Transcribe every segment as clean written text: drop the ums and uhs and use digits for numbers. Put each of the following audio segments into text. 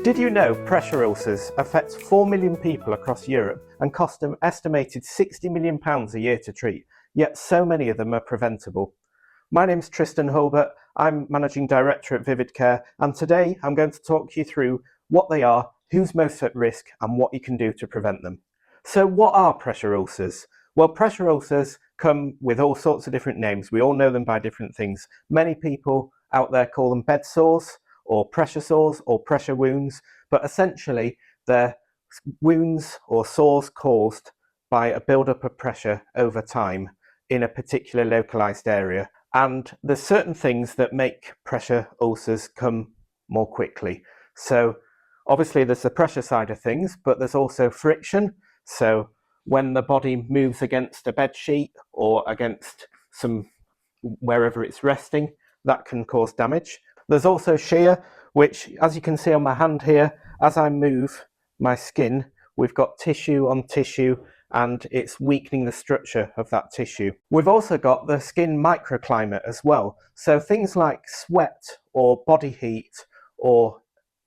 Did you know pressure ulcers affect 4 million people across Europe and cost an estimated £60 million a year to treat, yet so many of them are preventable? My name's Tristan Hulbert, I'm Managing Director at Vivid Care, and today I'm going to talk you through what they are, who's most at risk, and what you can do to prevent them. So what are pressure ulcers? Well, pressure ulcers come with all sorts of different names. We all know them by different things. Many people out there call them bed sores, or pressure wounds, but essentially they're wounds or sores caused by a buildup of pressure over time in a particular localized area. And there's certain things that make pressure ulcers come more quickly. So obviously there's the pressure side of things, but there's also friction. So when the body moves against a bed sheet or against wherever it's resting, that can cause damage. There's also shear, which, as you can see on my hand here, as I move my skin, we've got tissue on tissue and it's weakening the structure of that tissue. We've also got the skin microclimate as well. So things like sweat or body heat or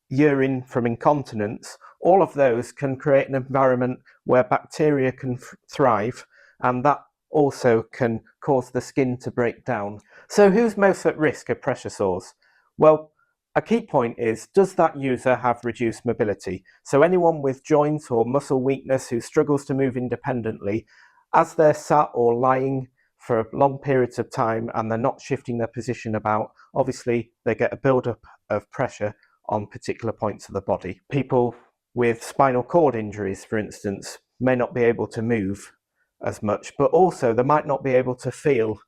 urine from incontinence, all of those can create an environment where bacteria can thrive, and that also can cause the skin to break down. So who's most at risk of pressure sores? Well, a key point is, does that user have reduced mobility? So anyone with joint or muscle weakness who struggles to move independently, as they're sat or lying for long periods of time and they're not shifting their position about, obviously they get a buildup of pressure on particular points of the body. People with spinal cord injuries, for instance, may not be able to move as much, but also they might not be able to feel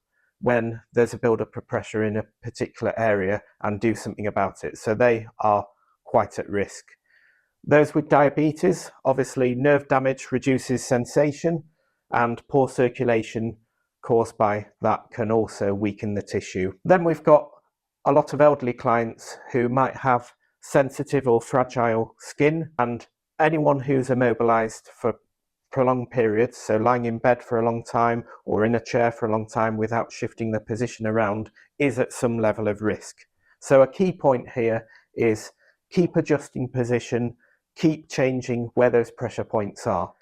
when there's a buildup of pressure in a particular area and do something about it. So they are quite at risk. Those with diabetes, obviously nerve damage reduces sensation, and poor circulation caused by that can also weaken the tissue. Then we've got a lot of elderly clients who might have sensitive or fragile skin, and anyone who's immobilized for prolonged periods, so lying in bed for a long time or in a chair for a long time without shifting their position around, is at some level of risk. So a key point here is keep adjusting position, keep changing where those pressure points are.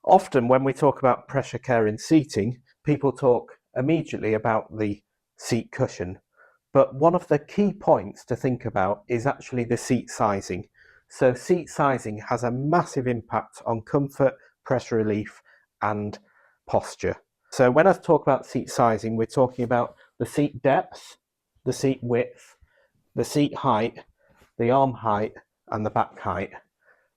Often when we talk about pressure care in seating, people talk immediately about the seat cushion. But one of the key points to think about is actually the seat sizing. So seat sizing has a massive impact on comfort, pressure relief and posture. So when I talk about seat sizing, we're talking about the seat depth, the seat width, the seat height, the arm height and the back height.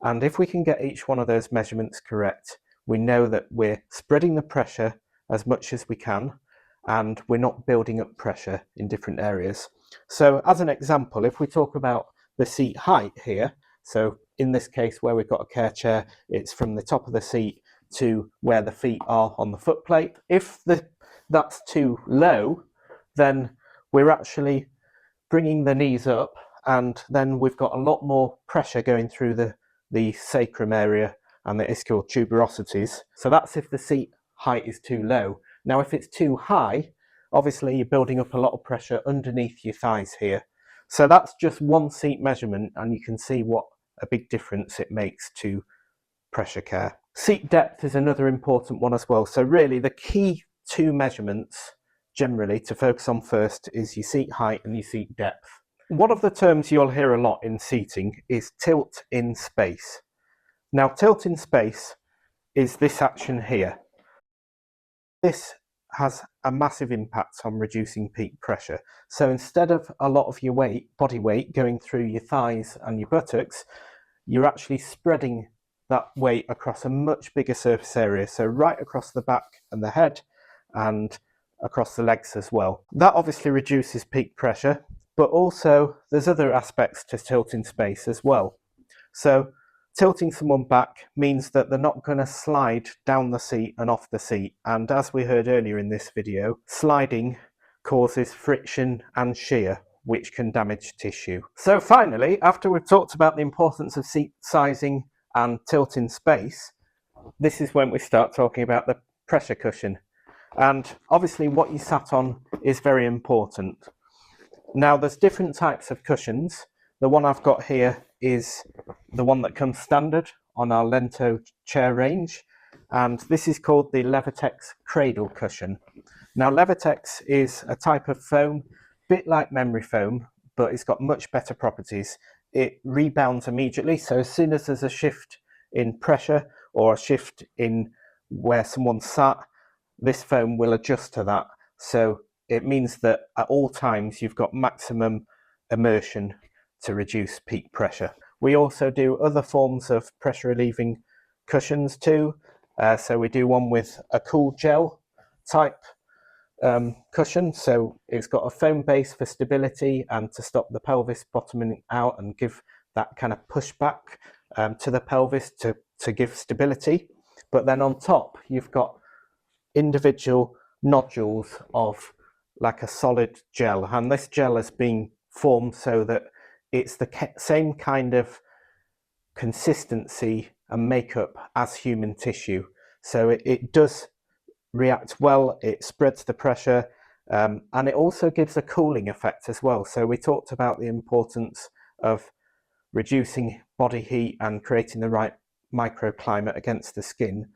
And if we can get each one of those measurements correct, we know that we're spreading the pressure as much as we can and we're not building up pressure in different areas. So as an example, if we talk about the seat height here, so in this case where we've got a care chair, it's from the top of the seat to where the feet are on the foot plate. If that's too low, then we're actually bringing the knees up and then we've got a lot more pressure going through the sacrum area and the ischial tuberosities. So that's if the seat height is too low. Now if it's too high, obviously you're building up a lot of pressure underneath your thighs here. So that's just one seat measurement and you can see what a big difference it makes to pressure care. Seat depth is another important one as well. So really the key two measurements generally to focus on first is your seat height and your seat depth. One of the terms you'll hear a lot in seating is tilt in space. Now tilt in space is this action here. This has a massive impact on reducing peak pressure. So instead of a lot of your body weight going through your thighs and your buttocks, you're actually spreading that weight across a much bigger surface area. So right across the back and the head and across the legs as well. That obviously reduces peak pressure, but also there's other aspects to tilt in space as well. So tilting someone back means that they're not going to slide down the seat and off the seat. And as we heard earlier in this video, sliding causes friction and shear, which can damage tissue. So finally, after we've talked about the importance of seat sizing and tilt in space, this is when we start talking about the pressure cushion. And obviously what you sat on is very important. Now there's different types of cushions. The one I've got here is the one that comes standard on our Lento chair range, and this is called the Levitex Cradle Cushion. Now, Levitex is a type of foam, bit like memory foam, but it's got much better properties. It rebounds immediately, so as soon as there's a shift in pressure or a shift in where someone sat, this foam will adjust to that. So it means that at all times you've got maximum immersion to reduce peak pressure. We also do other forms of pressure relieving cushions too. So we do one with a cool gel type cushion, so it's got a foam base for stability and to stop the pelvis bottoming out and give that kind of pushback to the pelvis to give stability. But then on top you've got individual nodules of like a solid gel, and this gel has been formed so that it's the same kind of consistency and makeup as human tissue, so it does react well, it spreads the pressure, and it also gives a cooling effect as well. So we talked about the importance of reducing body heat and creating the right microclimate against the skin.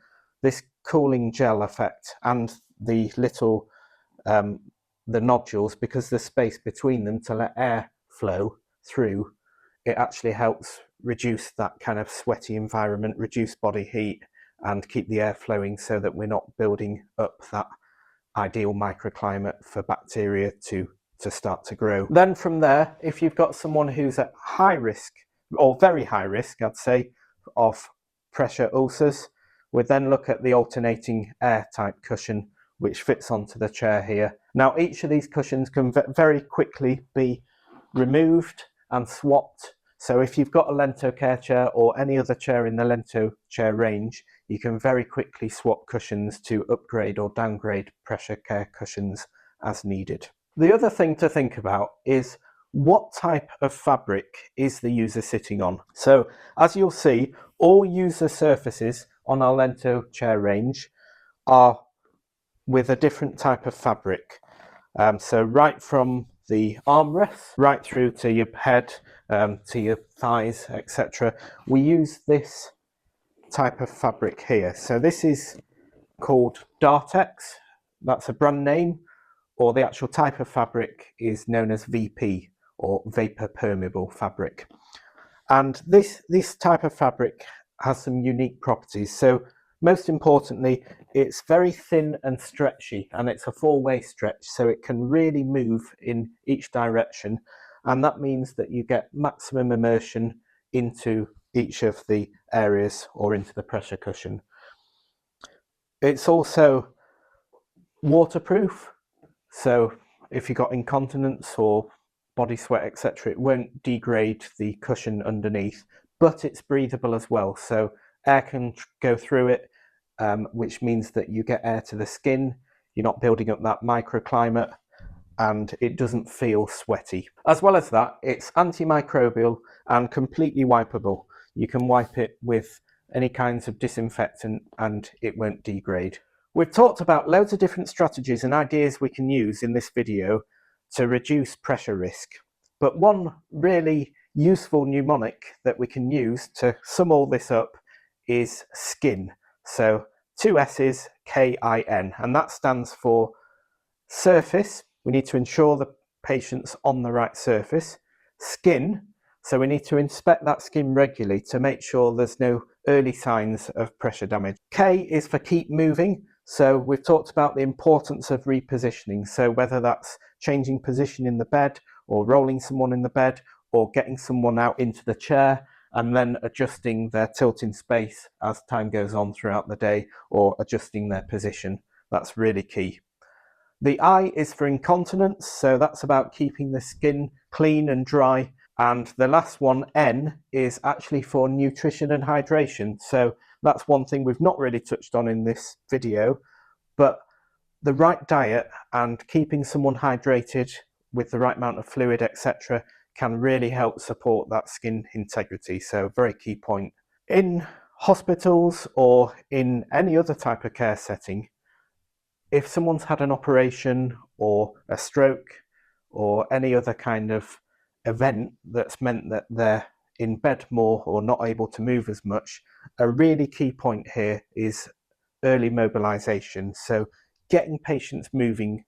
This cooling gel effect and the little the nodules, because there's space between them to let air flow through, it actually helps reduce that kind of sweaty environment, reduce body heat, and keep the air flowing so that we're not building up that ideal microclimate for bacteria to start to grow. Then from there, if you've got someone who's at high risk, or very high risk, I'd say, of pressure ulcers, we'd then look at the alternating air type cushion, which fits onto the chair here. Now, each of these cushions can very quickly be removed and swapped. So if you've got a Lento care chair or any other chair in the Lento chair range, you can very quickly swap cushions to upgrade or downgrade pressure care cushions as needed. The other thing to think about is what type of fabric is the user sitting on. So as you'll see, all user surfaces on our Lento chair range are with a different type of fabric. So right from the armrests right through to your head, to your thighs, etc. We use this type of fabric here. So this is called Dartex, that's a brand name, or the actual type of fabric is known as VP, or vapor permeable fabric. And this type of fabric has some unique properties. So most importantly, it's very thin and stretchy, and it's a four-way stretch, so it can really move in each direction, and that means that you get maximum immersion into each of the areas or into the pressure cushion. It's also waterproof, so if you've got incontinence or body sweat, etc., it won't degrade the cushion underneath, but it's breathable as well, so air can go through it, which means that you get air to the skin, you're not building up that microclimate, and it doesn't feel sweaty. As well as that, it's antimicrobial and completely wipeable. You can wipe it with any kinds of disinfectant and it won't degrade. We've talked about loads of different strategies and ideas we can use in this video to reduce pressure risk, but one really useful mnemonic that we can use to sum all this up is SKIN. So 2 S's, KIN, and that stands for surface. We need to ensure the patient's on the right surface. Skin, so we need to inspect that skin regularly to make sure there's no early signs of pressure damage. K is for keep moving. So we've talked about the importance of repositioning. So whether that's changing position in the bed or rolling someone in the bed or getting someone out into the chair and then adjusting their tilt in space as time goes on throughout the day or adjusting their position. That's really key. The I is for incontinence, so that's about keeping the skin clean and dry. And the last one, N, is actually for nutrition and hydration. So that's one thing we've not really touched on in this video, but the right diet and keeping someone hydrated with the right amount of fluid, etc., can really help support that skin integrity. So very key point. In hospitals or in any other type of care setting, if someone's had an operation or a stroke or any other kind of event that's meant that they're in bed more or not able to move as much, a really key point here is early mobilisation. So getting patients moving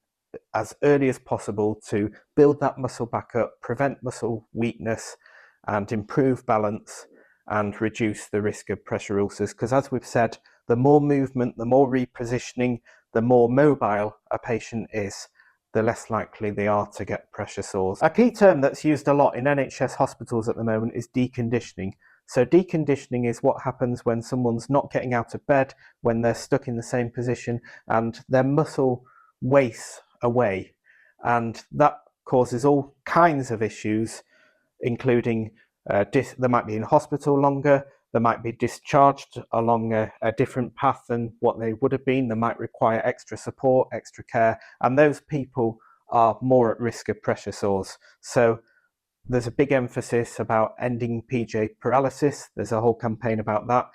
as early as possible to build that muscle back up, prevent muscle weakness and improve balance and reduce the risk of pressure ulcers. Because as we've said, the more movement, the more repositioning, the more mobile a patient is, the less likely they are to get pressure sores. A key term that's used a lot in NHS hospitals at the moment is deconditioning. So deconditioning is what happens when someone's not getting out of bed, when they're stuck in the same position and their muscle wastes away. And that causes all kinds of issues, including they might be in hospital longer, they might be discharged along a different path than what they would have been, they might require extra support, extra care, and those people are more at risk of pressure sores. So there's a big emphasis about ending PJ paralysis. There's a whole campaign about that.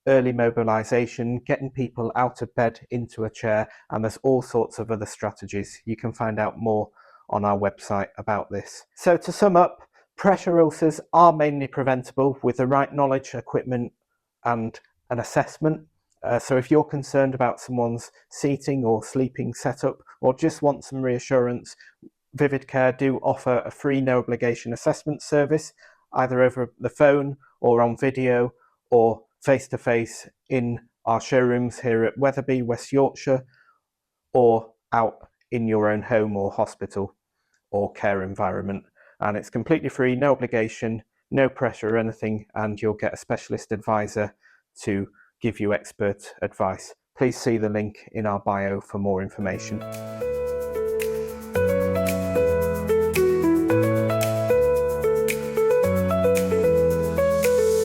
Early mobilisation, getting people out of bed into a chair, and there's all sorts of other strategies. You can find out more on our website about this. So to sum up, pressure ulcers are mainly preventable with the right knowledge, equipment and an assessment. So if you're concerned about someone's seating or sleeping setup or just want some reassurance, Vivid Care do offer a free no obligation assessment service, either over the phone or on video or face-to-face in our showrooms here at Wetherby, West Yorkshire, or out in your own home or hospital or care environment. And it's completely free, no obligation, no pressure or anything, and you'll get a specialist advisor to give you expert advice. Please see the link in our bio for more information.